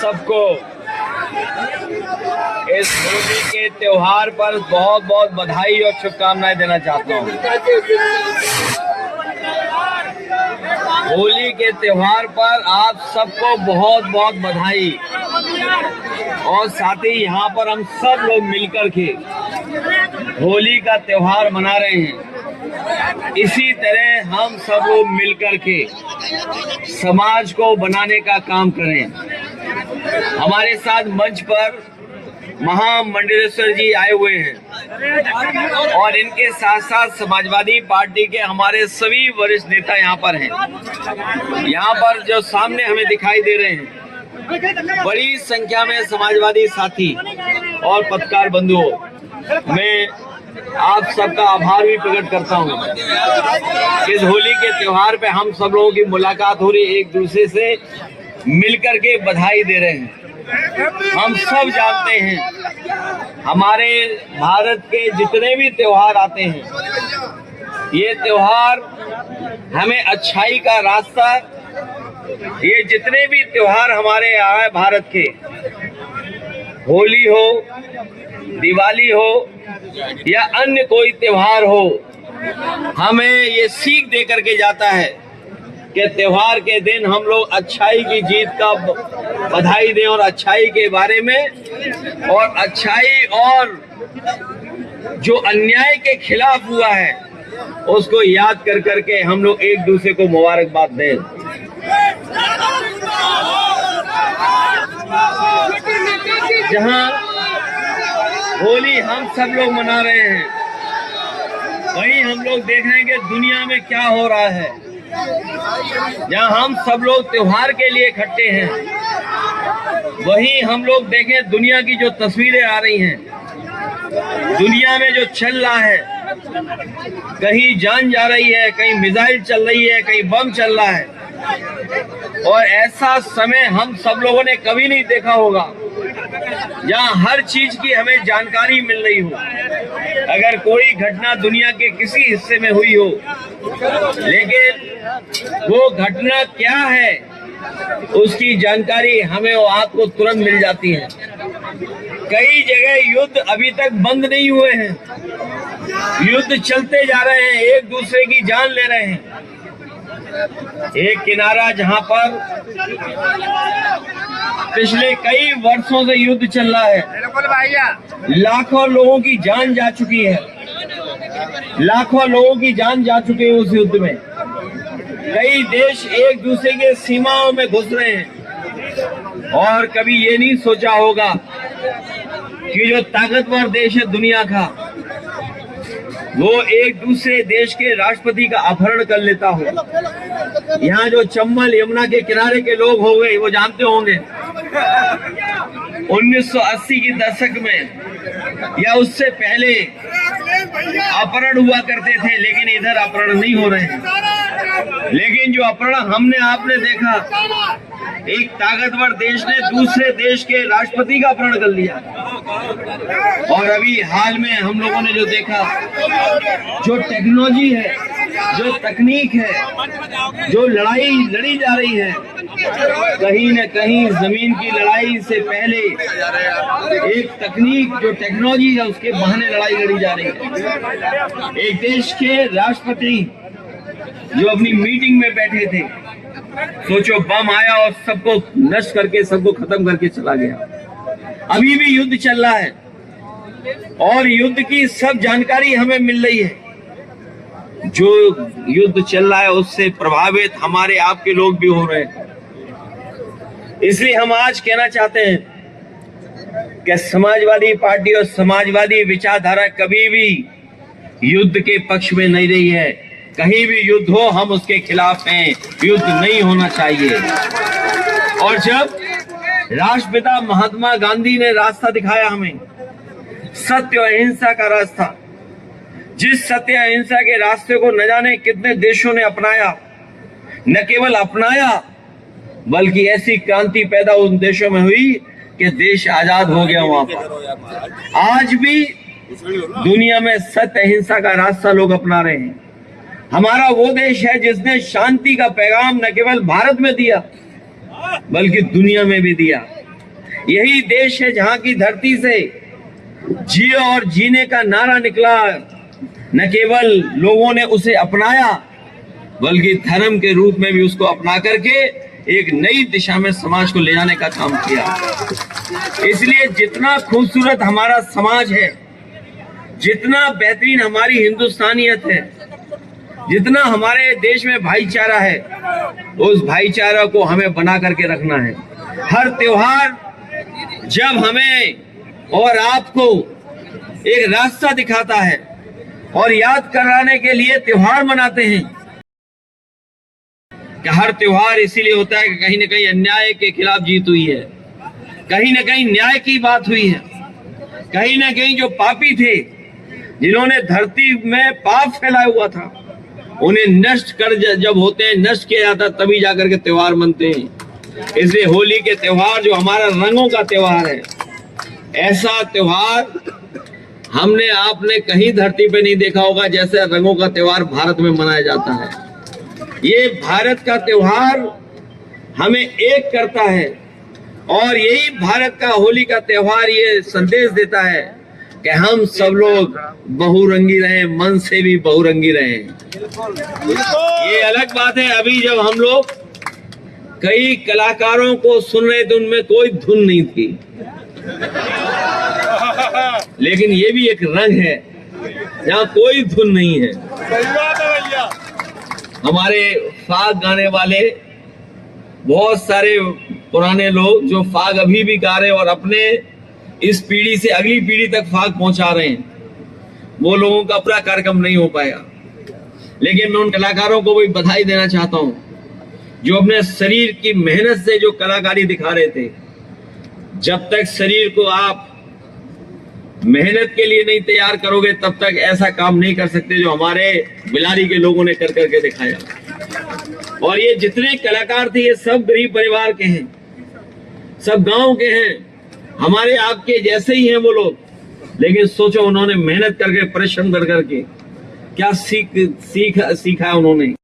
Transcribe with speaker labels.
Speaker 1: सबको इस होली के त्योहार पर बहुत बहुत बधाई और शुभकामनाएं देना चाहता हूं। होली के त्योहार पर आप सबको बहुत बहुत बधाई, और साथ ही यहाँ पर हम सब लोग मिलकर के होली का त्योहार मना रहे हैं। इसी तरह हम सब लोग मिलकर के समाज को बनाने का काम करें। हमारे साथ मंच पर महामंडलेश्वर जी आए हुए हैं और इनके साथ साथ समाजवादी पार्टी के हमारे सभी वरिष्ठ नेता यहाँ पर हैं। यहाँ पर जो सामने हमें दिखाई दे रहे हैं, बड़ी संख्या में समाजवादी साथी और पत्रकार बंधुओं, मैं आप सबका आभार भी प्रकट करता हूँ। इस होली के त्योहार पे हम सब लोगों की मुलाकात हो रही है, एक दूसरे से मिलकर के बधाई दे रहे हैं। हम सब जानते हैं हमारे भारत के जितने भी त्योहार आते हैं, ये त्योहार हमें अच्छाई का रास्ता, ये जितने भी त्योहार हमारे यहाँ है भारत के, होली हो, दिवाली हो या अन्य कोई त्योहार हो, हमें ये सीख दे करके जाता है कि त्योहार के दिन हम लोग अच्छाई की जीत का बधाई दें और अच्छाई के बारे में, और अच्छाई और जो अन्याय के खिलाफ हुआ है उसको याद कर करके हम लोग एक दूसरे को मुबारकबाद दें। जहां होली हम सब लोग मना रहे हैं, वहीं हम लोग देख रहे हैं कि दुनिया में क्या हो रहा है। जहां हम सब लोग त्योहार के लिए इकट्ठे हैं, वहीं हम लोग देखें दुनिया की जो तस्वीरें आ रही हैं, दुनिया में जो चल रहा है, कहीं जान जा रही है, कहीं मिसाइल चल रही है, कहीं बम चल रहा है, और ऐसा समय हम सब लोगों ने कभी नहीं देखा होगा जहां हर चीज की हमें जानकारी मिल रही हो। अगर कोई घटना दुनिया के किसी हिस्से में हुई हो, लेकिन वो घटना क्या है उसकी जानकारी हमें वहां को तुरंत मिल जाती है। कई जगह युद्ध अभी तक बंद नहीं हुए हैं, युद्ध चलते जा रहे हैं, एक दूसरे की जान ले रहे हैं। एक किनारा जहां पर पिछले कई वर्षों से युद्ध चल रहा है, लाखों लोगों की जान जा चुकी है, लाखों लोगों की जान जा चुकी है उस युद्ध में। कई देश एक दूसरे के सीमाओं में घुस रहे हैं, और कभी ये नहीं सोचा होगा कि जो ताकतवर देश है दुनिया का, वो एक दूसरे देश के राष्ट्रपति का अपहरण कर लेता हो। यहाँ जो चंबल यमुना के किनारे के लोग हो गए, वो जानते होंगे 1980 के दशक में या उससे पहले अपहरण हुआ करते थे, लेकिन इधर अपहरण नहीं हो रहे हैं। लेकिन जो अपहरण हमने आपने देखा, एक ताकतवर देश ने दूसरे देश के राष्ट्रपति का अपहरण कर लिया। और अभी हाल में हम लोगों ने जो देखा, जो टेक्नोलॉजी है, जो तकनीक है, जो लड़ाई लड़ी जा रही है, कहीं न कहीं जमीन की लड़ाई से पहले एक तकनीक, जो टेक्नोलॉजी है, उसके बहाने लड़ाई लड़ी जा रही है। एक देश के राष्ट्रपति जो अपनी मीटिंग में बैठे थे, सोचो बम आया और सबको नष्ट करके, सबको खत्म करके चला गया। अभी भी युद्ध चल रहा है और युद्ध की सब जानकारी हमें मिल रही है। जो युद्ध चल रहा है उससे प्रभावित हमारे आपके लोग भी हो रहे हैं। इसलिए हम आज कहना चाहते हैं कि समाजवादी पार्टी और समाजवादी विचारधारा कभी भी युद्ध के पक्ष में नहीं रही है। कहीं भी युद्ध हो, हम उसके खिलाफ हैं, युद्ध नहीं होना चाहिए। और जब राष्ट्रपिता महात्मा गांधी ने रास्ता दिखाया हमें, सत्य और अहिंसा का रास्ता, जिस सत्य अहिंसा के रास्ते को न जाने कितने देशों ने अपनाया, न केवल अपनाया बल्कि ऐसी क्रांति पैदा उन देशों में हुई कि देश आजाद हो गया। वहां पर आज भी दुनिया में सत्य अहिंसा का रास्ता लोग अपना रहे हैं। हमारा वो देश है जिसने शांति का पैगाम न केवल भारत में दिया बल्कि दुनिया में भी दिया। यही देश है जहां की धरती से जियो और जीने का नारा निकला। न केवल लोगों ने उसे अपनाया बल्कि धर्म के रूप में भी उसको अपना करके एक नई दिशा में समाज को ले जाने का काम किया। इसलिए जितना खूबसूरत हमारा समाज है, जितना बेहतरीन हमारी हिंदुस्तानियत है, जितना हमारे देश में भाईचारा है, उस भाईचारा को हमें बना करके रखना है। हर त्योहार जब हमें और आपको एक रास्ता दिखाता है और याद कराने के लिए त्योहार मनाते हैं कि हर त्योहार इसीलिए होता है कि कहीं ना कहीं अन्याय के खिलाफ जीत हुई है, कहीं ना कहीं न्याय की बात हुई है, कहीं ना कहीं जो पापी थे, जिन्होंने धरती में पाप फैलाया हुआ था, उन्हें नष्ट कर जब होते हैं, नष्ट किया जाता तभी जाकर के त्योहार मनते हैं। इसलिए होली के त्योहार जो हमारा रंगों का त्योहार है, ऐसा त्योहार हमने आपने कहीं धरती पे नहीं देखा होगा जैसे रंगों का त्योहार भारत में मनाया जाता है। ये भारत का त्योहार हमें एक करता है और यही भारत का होली का त्योहार ये संदेश देता है कि हम सब लोग बहुरंगी रहें, मन से भी बहुरंगी रहें। ये अलग बात है, अभी जब हम लोग कई कलाकारों को सुन रहे थे उनमें कोई धुन नहीं थी, लेकिन ये भी एक रंग है जहाँ कोई धुन नहीं है। हमारे फाग गाने वाले बहुत सारे पुराने लोग जो फाग अभी भी गा रहे हैं और अपने इस पीढ़ी से अगली पीढ़ी तक फाग पहुंचा रहे हैं, वो लोगों का पूरा कार्यक्रम नहीं हो पाएगा। लेकिन मैं उन कलाकारों को भी बधाई देना चाहता हूं जो अपने शरीर की मेहनत से जो कलाकारी दिखा रहे थे। जब तक शरीर को आप मेहनत के लिए नहीं तैयार करोगे तब तक ऐसा काम नहीं कर सकते जो हमारे बिलारी के लोगों ने कर करके दिखाया। और ये जितने कलाकार थे ये सब गरीब परिवार के हैं, सब गांव के हैं, हमारे आपके जैसे ही हैं वो लोग। लेकिन सोचो उन्होंने मेहनत करके परिश्रम कर करके क्या सीखा उन्होंने।